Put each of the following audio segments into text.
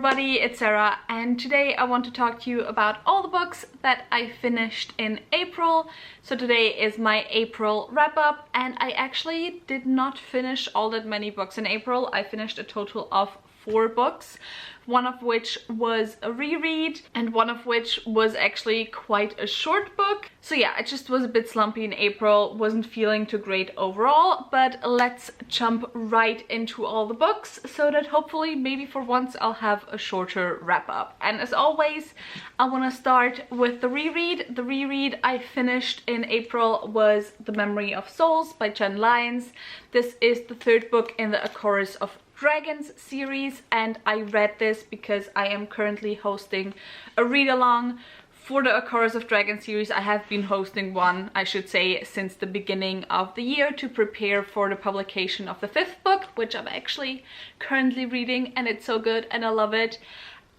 everybody, it's Sarah, and today I want to talk to you about all the books that I finished in April. So today is my April wrap-up, and I actually did not finish all that many books in April. I finished a total of 4 books, one of which was a reread and one of which was actually quite a short book. So yeah, I just was a bit slumpy in April, wasn't feeling too great overall, but let's jump right into all the books so that hopefully maybe for once I'll have a shorter wrap up. And as always, I want to start with the reread. The reread I finished in April was The Memory of Souls by Jen Lyons. This is the 3rd book in the A Chorus of Dragons series, and I read this because I am currently hosting a read-along for the A Chorus of Dragons series. I have been hosting one, I should say, since the beginning of the year to prepare for the publication of the 5th book, which I'm actually currently reading, and it's so good and I love it.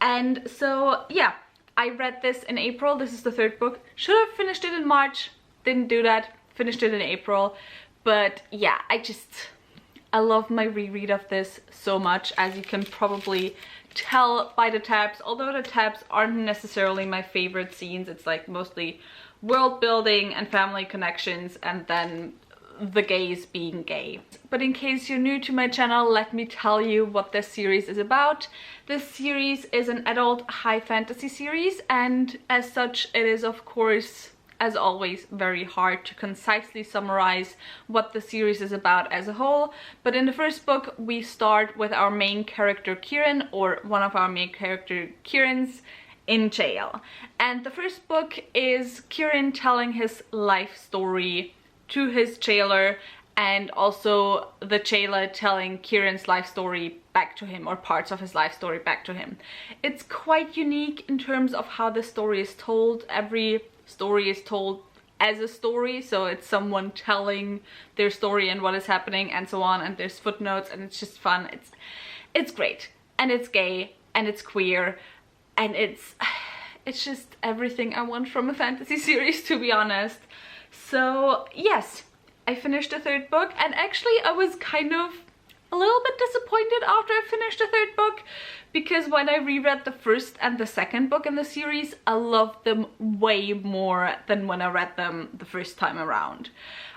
And so yeah, I read this in April. This is the 3rd book. Should have finished it in March, didn't do that, finished it in April. But yeah, I love my reread of this so much, as you can probably tell by the tabs. Although the tabs aren't necessarily my favorite scenes, it's like mostly world building and family connections and then the gays being gay. But in case you're new to my channel, let me tell you what this series is about. This series is an adult high fantasy series, and as such it is of course, as always, very hard to concisely summarize what the series is about as a whole. But in the 1st book we start with our main character Kieran, or one of our main character Kierans, in jail. And the 1st book is Kieran telling his life story to his jailer, and also the jailer telling Kieran's life story back to him, or parts of his life story back to him. It's quite unique in terms of how the story is told. Every story is told as a story, so it's someone telling their story and what is happening and so on, and there's footnotes, and it's just fun. It's great, and it's gay, and it's queer, and it's just everything I want from a fantasy series, to be honest. So yes, I finished the 3rd book, and actually I was kind of a little bit disappointed after I finished the 3rd book, because when I reread the 1st and the 2nd book in the series, I loved them way more than when I read them the first time around.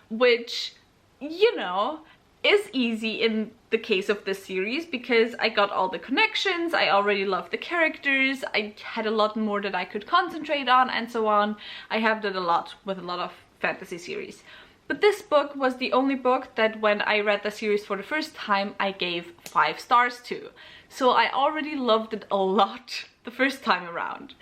Which, you know, is easy in the case of this series, because I got all the connections, I already loved the characters, I had a lot more that I could concentrate on and so on. I have that a lot with a lot of fantasy series. But this book was the only book that when I read the series for the first time I gave 5 stars to. So I already loved it a lot the first time around.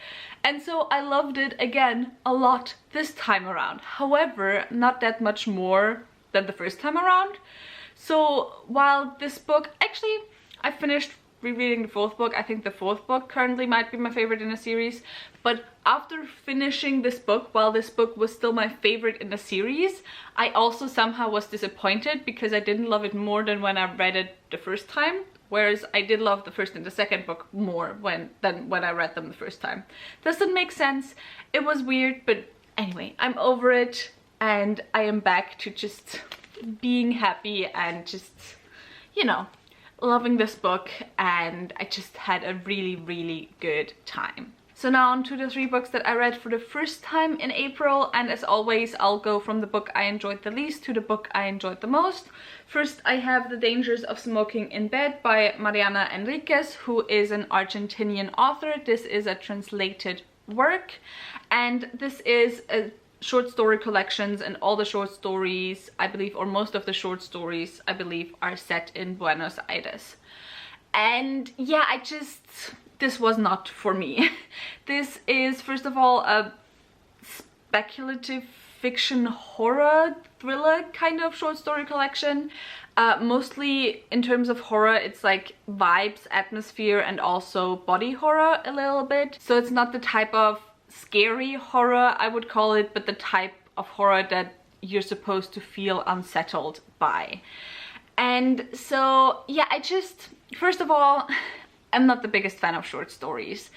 And so I loved it again a lot this time around. However, not that much more than the first time around. So while this book, actually I finished rereading the 4th book. I think the 4th book currently might be my favorite in the series. But after finishing this book, while this book was still my favorite in the series, I also somehow was disappointed because I didn't love it more than when I read it the first time. Whereas I did love the 1st and the 2nd book more than when I read them the first time. Does that make sense? It was weird, but anyway, I'm over it, and I am back to just being happy and just, you know, loving this book, and I just had a really good time. So now on to the 3 books that I read for the first time in April, and as always I'll go from the book I enjoyed the least to the book I enjoyed the most. First I have The Dangers of Smoking in Bed by Mariana Enriquez, who is an Argentinian author. This is a translated work, and this is a short story collections, and all the short stories, I believe, or most of the short stories, I believe, are set in Buenos Aires. And yeah, this was not for me. This is, first of all, a speculative fiction horror thriller kind of short story collection. Mostly in terms of horror, it's like vibes, atmosphere, and also body horror a little bit. So it's not the type of scary horror, I would call it, but the type of horror that you're supposed to feel unsettled by. And so yeah, first of all, I'm not the biggest fan of short stories.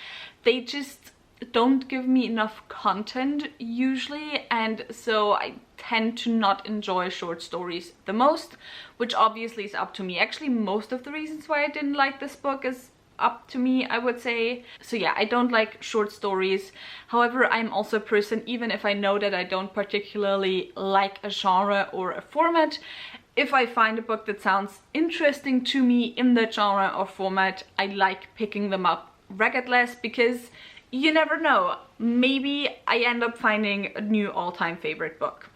They just don't give me enough content usually, and so I tend to not enjoy short stories the most, which obviously is up to me. Actually, most of the reasons why I didn't like this book is up to me, I would say. So yeah, I don't like short stories. However, I'm also a person, even if I know that I don't particularly like a genre or a format, if I find a book that sounds interesting to me in that genre or format, I like picking them up regardless, because you never know, maybe I end up finding a new all-time favorite book.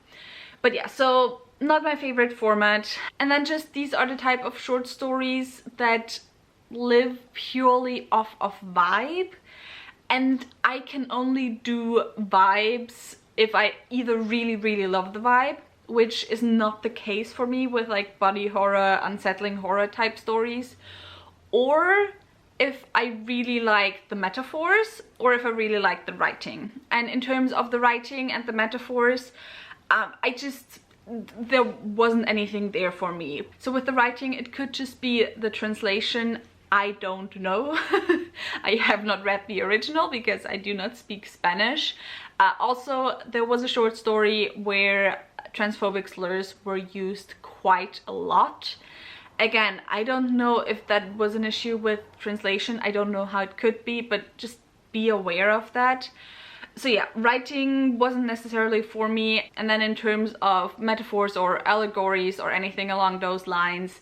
But yeah, so not my favorite format. And then just these are the type of short stories that live purely off of vibe, and I can only do vibes if I either really love the vibe, which is not the case for me with like body horror, unsettling horror type stories, or if I really like the metaphors, or if I really like the writing. And in terms of the writing and the metaphors, there wasn't anything there for me. So with the writing, it could just be the translation. I don't know. I have not read the original because I do not speak Spanish. Also, there was a short story where transphobic slurs were used quite a lot. Again, I don't know if that was an issue with translation. I don't know how it could be, but just be aware of that. So yeah, writing wasn't necessarily for me. And then in terms of metaphors or allegories or anything along those lines,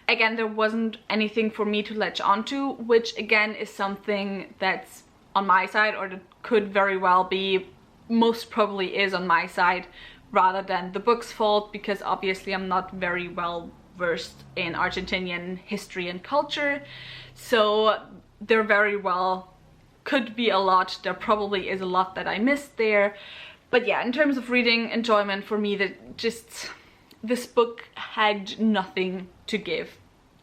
again, there wasn't anything for me to latch onto, which again is something that's on my side, or that could very well be, most probably is on my side, rather than the book's fault, because obviously I'm not very well versed in Argentinian history and culture. So there very well could be a lot, there probably is a lot that I missed there. But yeah, in terms of reading enjoyment for me, this book had nothing to give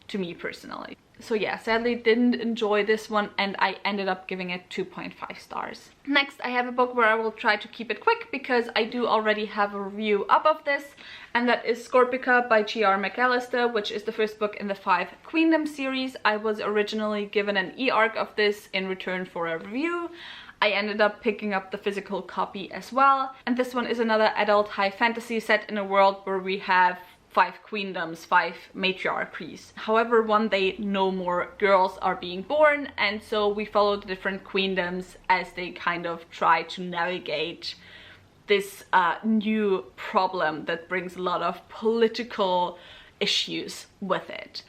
to me personally. So yeah, sadly didn't enjoy this one, and I ended up giving it 2.5 stars. Next, I have a book where I will try to keep it quick because I do already have a review up of this, and that is Scorpica by G.R. McAllister, which is the first book in the 5 Queendom series. I was originally given an e-arc of this in return for a review. I ended up picking up the physical copy as well, and this one is another adult high fantasy set in a world where we have 5 queendoms, 5 matriarchies. However, one day no more girls are being born, and so we follow the different queendoms as they kind of try to navigate this new problem that brings a lot of political issues with it.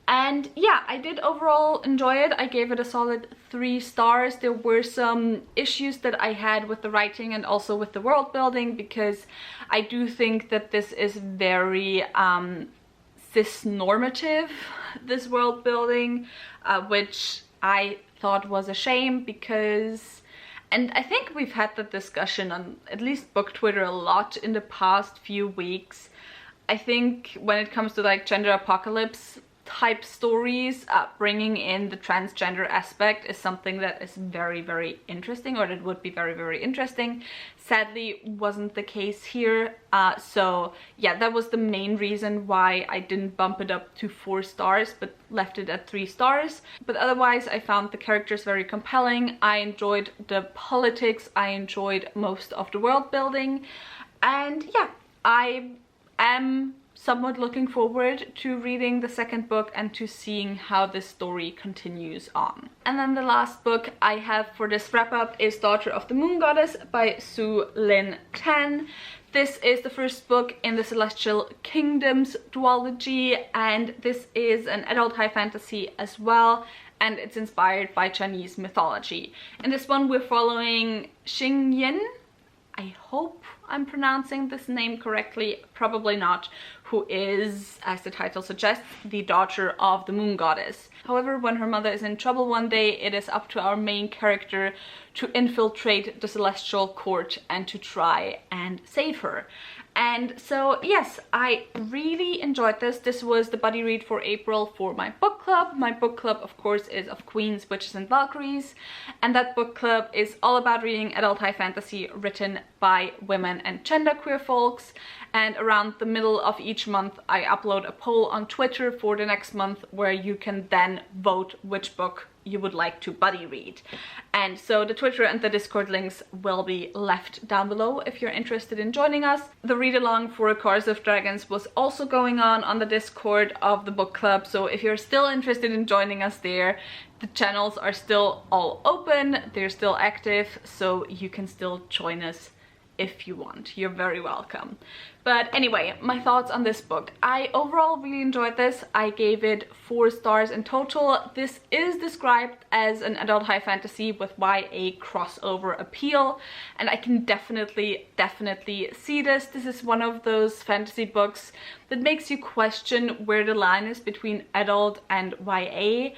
And yeah, I did overall enjoy it. I gave it a solid 3 stars. There were some issues that I had with the writing and also with the world building, because I do think that this is very cis-normative, this world building, which I thought was a shame, because, and I think we've had that discussion on at least book Twitter a lot in the past few weeks. I think when it comes to like gender apocalypse type stories, bringing in the transgender aspect is something that is very interesting, or that would be very interesting. Sadly, wasn't the case here. So yeah, that was the main reason why I didn't bump it up to 4 stars, but left it at 3 stars. But otherwise, I found the characters very compelling. I enjoyed the politics. I enjoyed most of the world building. And yeah, I am somewhat looking forward to reading the second book and to seeing how this story continues on. And then the last book I have for this wrap up is Daughter of the Moon Goddess by Su Lin Tan. This is the first book in the Celestial Kingdoms duology, and this is an adult high fantasy as well, and it's inspired by Chinese mythology. In this one we're following Xing Yin, I hope I'm pronouncing this name correctly, probably not, who is, as the title suggests, the daughter of the moon goddess. However, when her mother is in trouble one day, it is up to our main character to infiltrate the celestial court and to try and save her. And so yes, I really enjoyed this. This was the buddy read for April for my book club. My book club, of course, is of Queens, Witches and Valkyries, and that book club is all about reading adult high fantasy written by women and genderqueer folks. And around the middle of each month I upload a poll on Twitter for the next month, where you can then vote which book you would like to buddy read. And so the Twitter and the Discord links will be left down below if you're interested in joining us. The read along for A Chorus of Dragons was also going on the Discord of the book club, so if you're still interested in joining us there, the channels are still all open, they're still active, so you can still join us if you want. You're very welcome. But anyway, my thoughts on this book. I overall really enjoyed this. I gave it 4 stars in total. This is described as an adult high fantasy with YA crossover appeal, and I can definitely see this. This is one of those fantasy books that makes you question where the line is between adult and YA,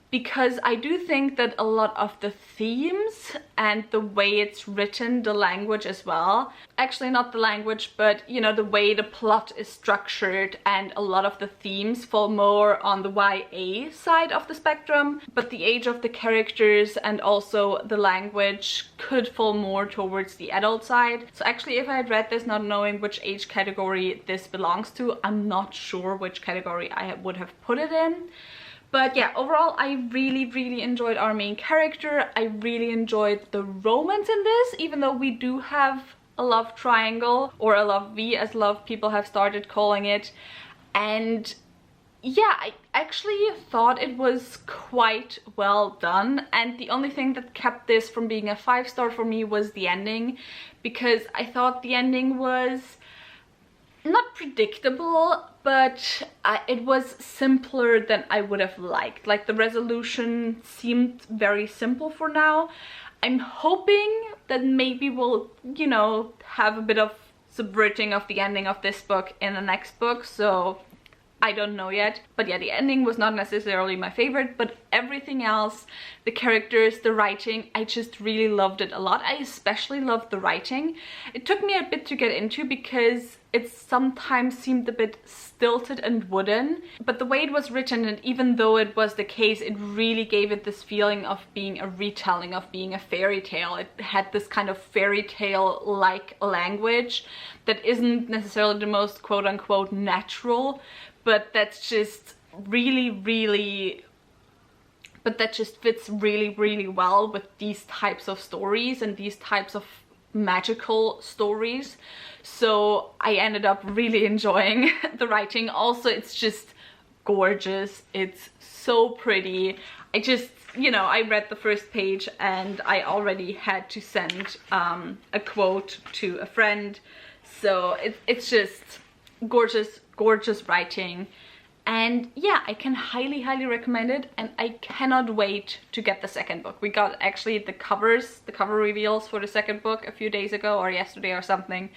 because I do think that a lot of the themes and the way it's written, the language as well, actually not the language, but you know, the way the plot is structured, and a lot of the themes fall more on the YA side of the spectrum, but the age of the characters and also the language could fall more towards the adult side. So actually, if I had read this not knowing which age category this belongs to, I'm not sure which category I would have put it in. But yeah, overall, I really enjoyed our main character. I really enjoyed the romance in this, even though we do have a love triangle, or a love V as love people have started calling it. And yeah, I actually thought it was quite well done. And the only thing that kept this from being a 5-star for me was the ending, because I thought the ending was not predictable, but it was simpler than I would have liked. Like, the resolution seemed very simple for now. I'm hoping that maybe we'll, you know, have a bit of subverting of the ending of this book in the next book, so I don't know yet. But yeah, the ending was not necessarily my favorite, but everything else, the characters, the writing, I just really loved it a lot. I especially loved the writing. It took me a bit to get into because it sometimes seemed a bit stilted and wooden, but the way it was written, and even though it was the case, it really gave it this feeling of being a retelling, of being a fairy tale. It had this kind of fairy tale-like language that isn't necessarily the most quote-unquote natural, but that's just but that just fits really well with these types of stories and these types of magical stories. So I ended up really enjoying the writing. Also, it's just gorgeous. It's so pretty. I just, you know, I read the first page and I already had to send a quote to a friend. So it's just gorgeous writing. And yeah, I can highly recommend it, and I cannot wait to get the second book. We got actually the cover reveals for the second book a few days ago, or yesterday or something.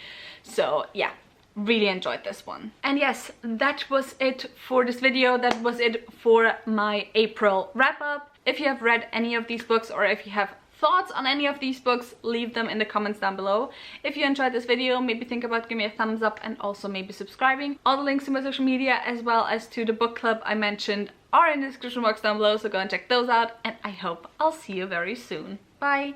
So yeah, really enjoyed this one. And yes, that was it for this video. That was it for my April wrap up. If you have read any of these books, or if you have thoughts on any of these books, leave them in the comments down below. If you enjoyed this video, maybe think about giving me a thumbs up and also maybe subscribing. All the links to my social media as well as to the book club I mentioned are in the description box down below, so go and check those out, and I hope I'll see you very soon. Bye!